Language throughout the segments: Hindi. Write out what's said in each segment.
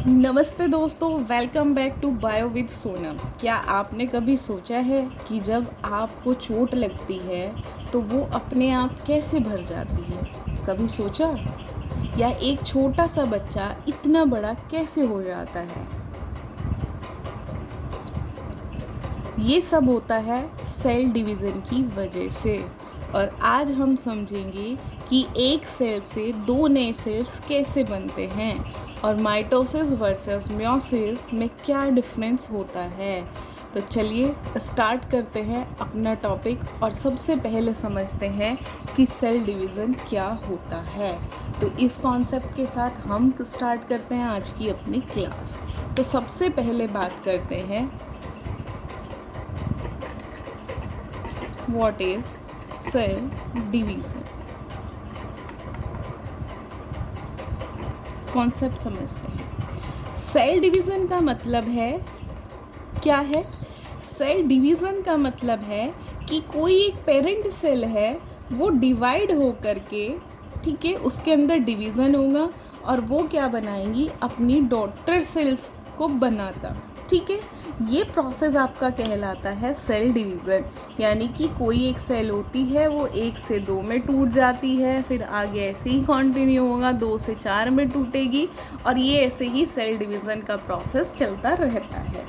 नमस्ते दोस्तों, welcome back to bio with Sonam. क्या आपने कभी सोचा है कि जब आपको चोट लगती है तो वो अपने आप कैसे भर जाती है? कभी सोचा? या एक छोटा सा बच्चा इतना बड़ा कैसे हो जाता है? ये सब होता है सेल डिवीज़न की वजह से। और आज हम समझेंगे कि एक सेल से दो नए सेल्स कैसे बनते हैं और माइटोसिस वर्सेस मियोसिस में क्या डिफरेंस होता है। तो चलिए स्टार्ट करते हैं अपना टॉपिक और सबसे पहले समझते हैं कि सेल डिवीज़न क्या होता है। तो इस कॉन्सेप्ट के साथ हम स्टार्ट करते हैं आज की अपनी क्लास। तो सबसे पहले बात करते हैं what is cell division. Concept समझते हैं। सेल डिवीज़न का मतलब है क्या है? सेल डिवीज़न का मतलब है कि कोई एक पेरेंट सेल है, वो डिवाइड हो करके, ठीक है, उसके अंदर डिवीज़न होगा और वो क्या बनाएंगी, अपनी डॉटर सेल्स को बनाता। ठीक है, ये प्रोसेस आपका कहलाता है सेल डिवीज़न। यानी कि कोई एक सेल होती है, वो 1 से 2 में टूट जाती है, फिर आगे ऐसे ही कंटिन्यू होगा, 2 से 4 में टूटेगी और ये ऐसे ही सेल डिवीज़न का प्रोसेस चलता रहता है।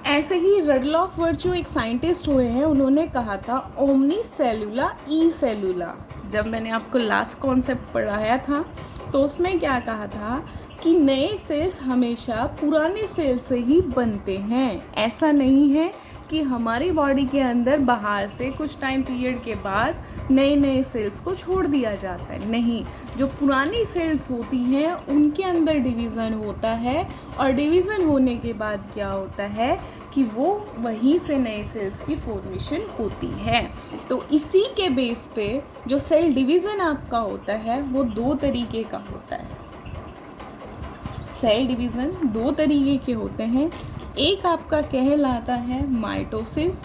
ऐसे ही रडलॉफ वर्चू एक साइंटिस्ट हुए हैं, उन्होंने कहा था ओमनी सेलुला ई सेलुला। जब मैंने आपको लास्ट कॉन्सेप्ट पढ़ाया था तो उसमें क्या कहा था कि नए सेल्स हमेशा पुराने सेल से ही बनते हैं। ऐसा नहीं है कि हमारी बॉडी के अंदर बाहर से कुछ टाइम पीरियड के बाद नए नए सेल्स को छोड़ दिया जाता है। नहीं, जो पुरानी सेल्स होती हैं उनके अंदर डिवीज़न होता है और डिवीज़न होने के बाद क्या होता है कि वो वहीं से नए सेल्स की फॉर्मेशन होती है। तो इसी के बेस पे जो सेल डिवीज़न आपका होता है वो 2 तरीके का होता है। सेल डिवीज़न 2 तरीके के होते हैं। एक आपका कहलाता है माइटोसिस,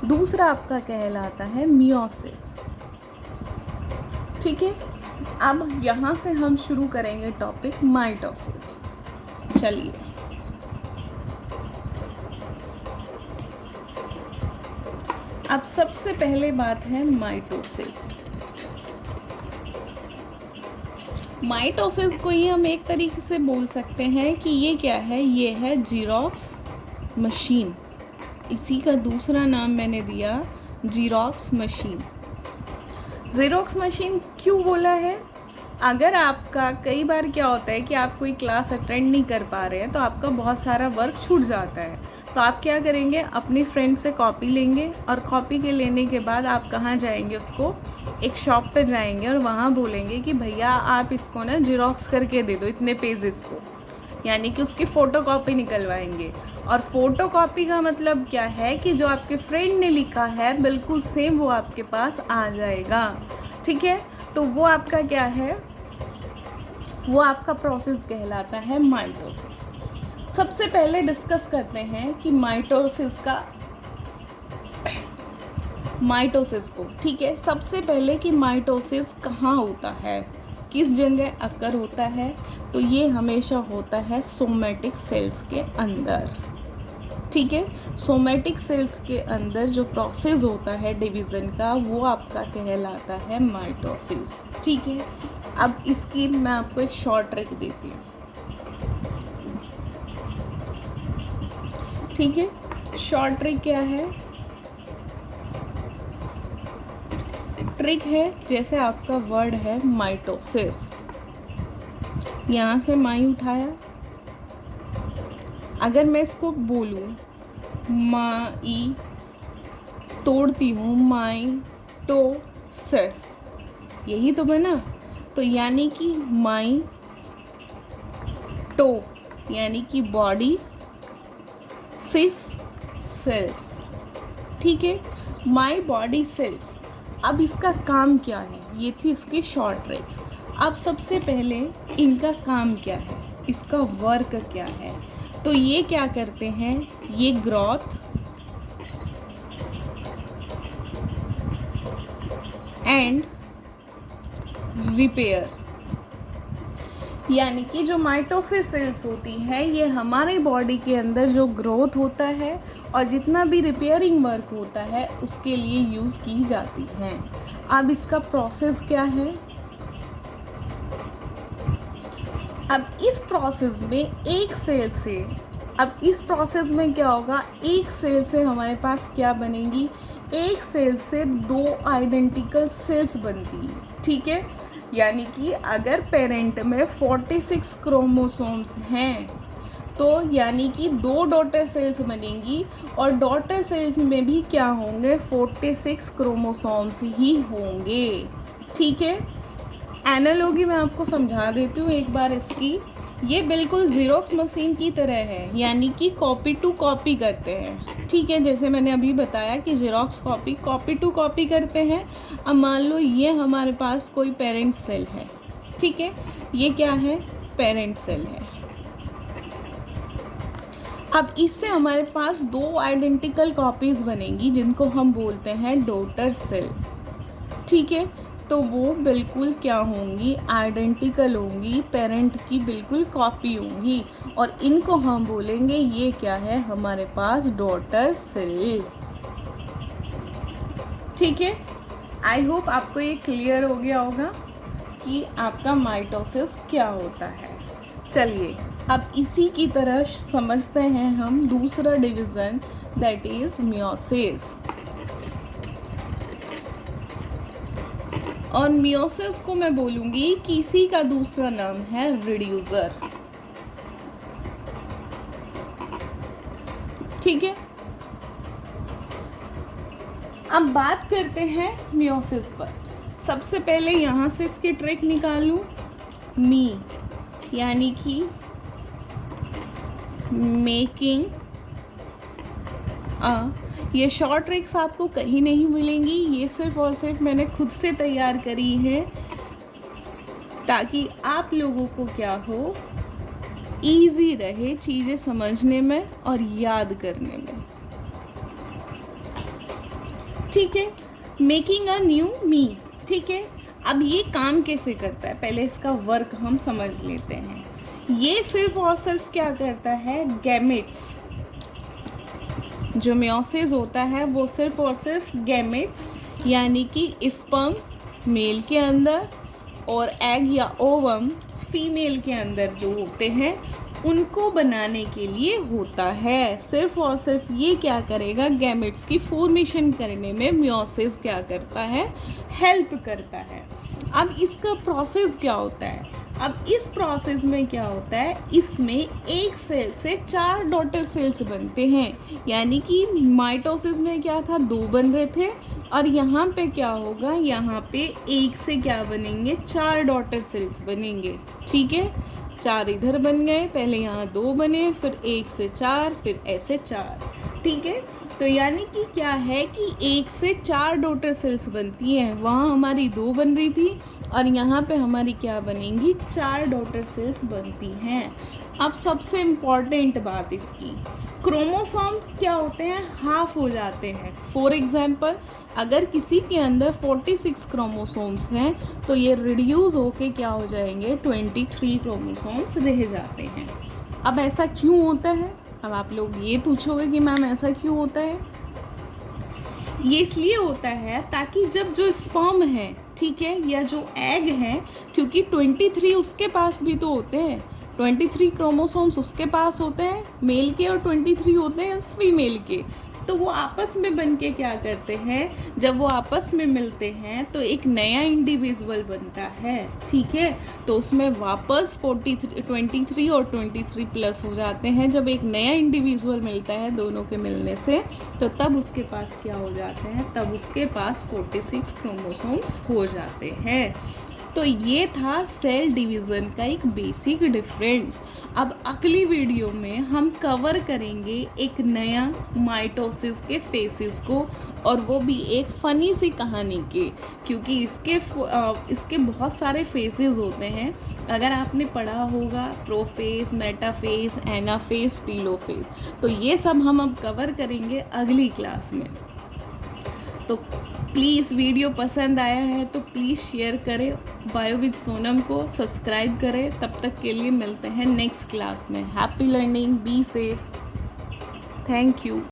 दूसरा आपका कहलाता है मियोसिस। ठीक है, अब यहाँ से हम शुरू करेंगे टॉपिक माइटोसिस। चलिए, अब सबसे पहले बात है माइटोसिस। माइटोसिस को ही हम एक तरीके से बोल सकते हैं कि ये क्या है, ये है जीरोक्स मशीन। इसी का दूसरा नाम मैंने दिया जीरोक्स मशीन। जीरोक्स मशीन क्यों बोला है? अगर आपका कई बार क्या होता है कि आप कोई क्लास अटेंड नहीं कर पा रहे हैं तो आपका बहुत सारा वर्क छूट जाता है, तो आप क्या करेंगे, अपनी फ्रेंड से कॉपी लेंगे और कॉपी के लेने के बाद आप कहाँ जाएंगे, उसको एक शॉप पे जाएंगे और वहाँ बोलेंगे कि भैया आप इसको ना जीरोक्स करके दे दो इतने पेजेस को, यानी कि उसकी फ़ोटो कॉपी निकलवाएंगे। और फ़ोटो कॉपी का मतलब क्या है कि जो आपके फ्रेंड ने लिखा है बिल्कुल सेम वो आपके पास आ जाएगा। ठीक है, तो वो आपका क्या है, वो आपका प्रोसेस कहलाता है माइटोसिस। सबसे पहले डिस्कस करते हैं कि माइटोसिस को, ठीक है, सबसे पहले कि माइटोसिस कहाँ होता है, किस जगह अकर होता है। तो ये हमेशा होता है सोमेटिक सेल्स के अंदर। ठीक है, सोमेटिक सेल्स के अंदर जो प्रोसेस होता है डिवीज़न का वो आपका कहलाता है माइटोसिस। ठीक है, अब इसकी मैं आपको एक शॉर्ट ट्रिक देती हूँ। ठीक है, शॉर्ट ट्रिक क्या है? ट्रिक है, जैसे आपका वर्ड है माइटोसिस, यहाँ से माई उठाया, अगर मैं इसको बोलूँ माई, तोड़ती हूँ माई टो सेस, यही तो बना। तो यानी कि माई टो यानी कि बॉडी, सिस सेल्स। ठीक है, माई बॉडी सेल्स। अब इसका काम क्या है, ये थी इसकी शॉर्ट ट्रिक। अब सबसे पहले इनका काम क्या है, इसका वर्क क्या है। तो ये क्या करते हैं, ये ग्रोथ एंड रिपेयर। यानी कि जो माइटोसिस सेल्स होती हैं ये हमारे बॉडी के अंदर जो ग्रोथ होता है और जितना भी रिपेयरिंग वर्क होता है उसके लिए यूज़ की जाती हैं। अब इसका प्रोसेस क्या है? अब इस प्रोसेस में क्या होगा, एक सेल से हमारे पास क्या बनेगी, एक सेल से 2 आइडेंटिकल सेल्स बनती हैं, ठीक है। यानी कि अगर पेरेंट में 46 क्रोमोसोम्स हैं तो यानी कि 2 डॉटर सेल्स बनेंगी और डॉटर सेल्स में भी क्या होंगे, 46 क्रोमोसोम्स ही होंगे, ठीक है। एनालॉजी मैं आपको समझा देती हूँ एक बार इसकी। ये बिल्कुल ज़ेरॉक्स मशीन की तरह है, यानी कि कॉपी टू कॉपी करते हैं, ठीक है। जैसे मैंने अभी बताया कि ज़ेरॉक्स कॉपी टू कॉपी करते हैं। अब मान लो ये हमारे पास कोई पेरेंट सेल है, ठीक है, ये क्या है, पेरेंट सेल है। अब इससे हमारे पास 2 आइडेंटिकल कॉपीज़ बनेंगी जिनको हम बोलते हैं डॉटर सेल, ठीक है। तो वो बिल्कुल क्या होंगी, आइडेंटिकल होंगी, पेरेंट की बिल्कुल कॉपी होंगी और इनको हम बोलेंगे ये क्या है, हमारे पास डॉटर सेल, ठीक है। आई होप आपको ये क्लियर हो गया होगा कि आपका माइटोसिस क्या होता है। चलिए अब इसी की तरह समझते हैं हम दूसरा डिवीज़न, दैट इज़ मियोसिस। और मियोसिस को मैं बोलूँगी कि इसी का दूसरा नाम है रिड्यूसर, ठीक है। अब बात करते हैं मियोसिस पर। सबसे पहले यहाँ से इसकी ट्रिक निकालूँ, मी यानी कि मेकिंग ये शॉर्ट ट्रिक्स आपको कहीं नहीं मिलेंगी, ये सिर्फ और सिर्फ मैंने खुद से तैयार करी है ताकि आप लोगों को क्या हो, इजी रहे चीज़ें समझने में और याद करने में, ठीक है। मेकिंग अ न्यू मी, ठीक है। अब ये काम कैसे करता है, पहले इसका वर्क हम समझ लेते हैं। ये सिर्फ और सिर्फ क्या करता है, गैमेट्स, जो मियोसिस होता है वो सिर्फ और सिर्फ गैमेट्स यानी कि स्पर्म मेल के अंदर और एग या ओवम फीमेल के अंदर जो होते हैं उनको बनाने के लिए होता है। सिर्फ और सिर्फ ये क्या करेगा, गैमेट्स की फॉर्मेशन करने में मियोसिस क्या करता है, हेल्प करता है। अब इसका प्रोसेस क्या होता है, अब इस प्रोसेस में क्या होता है, इसमें एक सेल से 4 डॉटर सेल्स बनते हैं। यानी कि माइटोसिस में क्या था, 2 बन रहे थे और यहाँ पे क्या होगा, यहाँ पे एक से क्या बनेंगे, 4 डॉटर सेल्स बनेंगे, ठीक है। 4 इधर बन गए, पहले यहाँ 2 बने, फिर 1 से 4, फिर ऐसे 4, ठीक है। तो यानी कि क्या है कि 1 से 4 डॉटर सेल्स बनती हैं, वहाँ हमारी 2 बन रही थी और यहाँ पे हमारी क्या बनेंगी, 4 डॉटर सेल्स बनती हैं। अब सबसे इम्पॉर्टेंट बात इसकी, क्रोमोसोम्स क्या होते हैं, हाफ हो जाते हैं। फॉर एग्जांपल अगर किसी के अंदर 46 क्रोमोसोम्स हैं तो ये रिड्यूस होके क्या हो जाएंगे, 23 क्रोमोसोम्स रह जाते हैं। अब ऐसा क्यों होता है, अब आप लोग ये पूछोगे कि मैम ऐसा क्यों होता है। ये इसलिए होता है ताकि जब जो स्पर्म है, ठीक है, या जो एग है, क्योंकि 23 उसके पास भी तो होते हैं, 23 क्रोमोसोम्स उसके पास होते हैं मेल के और 23 होते हैं फीमेल के। तो वो आपस में बन के क्या करते हैं, जब वो आपस में मिलते हैं तो एक नया इंडिविजुअल बनता है, ठीक है। तो उसमें वापस 23 और 23 प्लस हो जाते हैं। जब एक नया इंडिविजुअल मिलता है दोनों के मिलने से, तो तब उसके पास क्या हो जाते हैं, तब उसके पास 46 क्रोमोसोम्स हो जाते हैं। तो ये था सेल डिवीज़न का एक बेसिक डिफरेंस। अब अगली वीडियो में हम कवर करेंगे एक नया माइटोसिस के फेसेस को, और वो भी एक फ़नी सी कहानी के, क्योंकि इसके बहुत सारे फेसेस होते हैं। अगर आपने पढ़ा होगा प्रोफेस, मेटाफेस, एनाफेस, टीलोफेस, तो ये सब हम अब कवर करेंगे अगली क्लास में। तो प्लीज़ वीडियो पसंद आया है तो प्लीज़ शेयर करें, बायो विद सोनम को सब्सक्राइब करें। तब तक के लिए मिलते हैं नेक्स्ट क्लास में। Happy learning, be safe, thank you.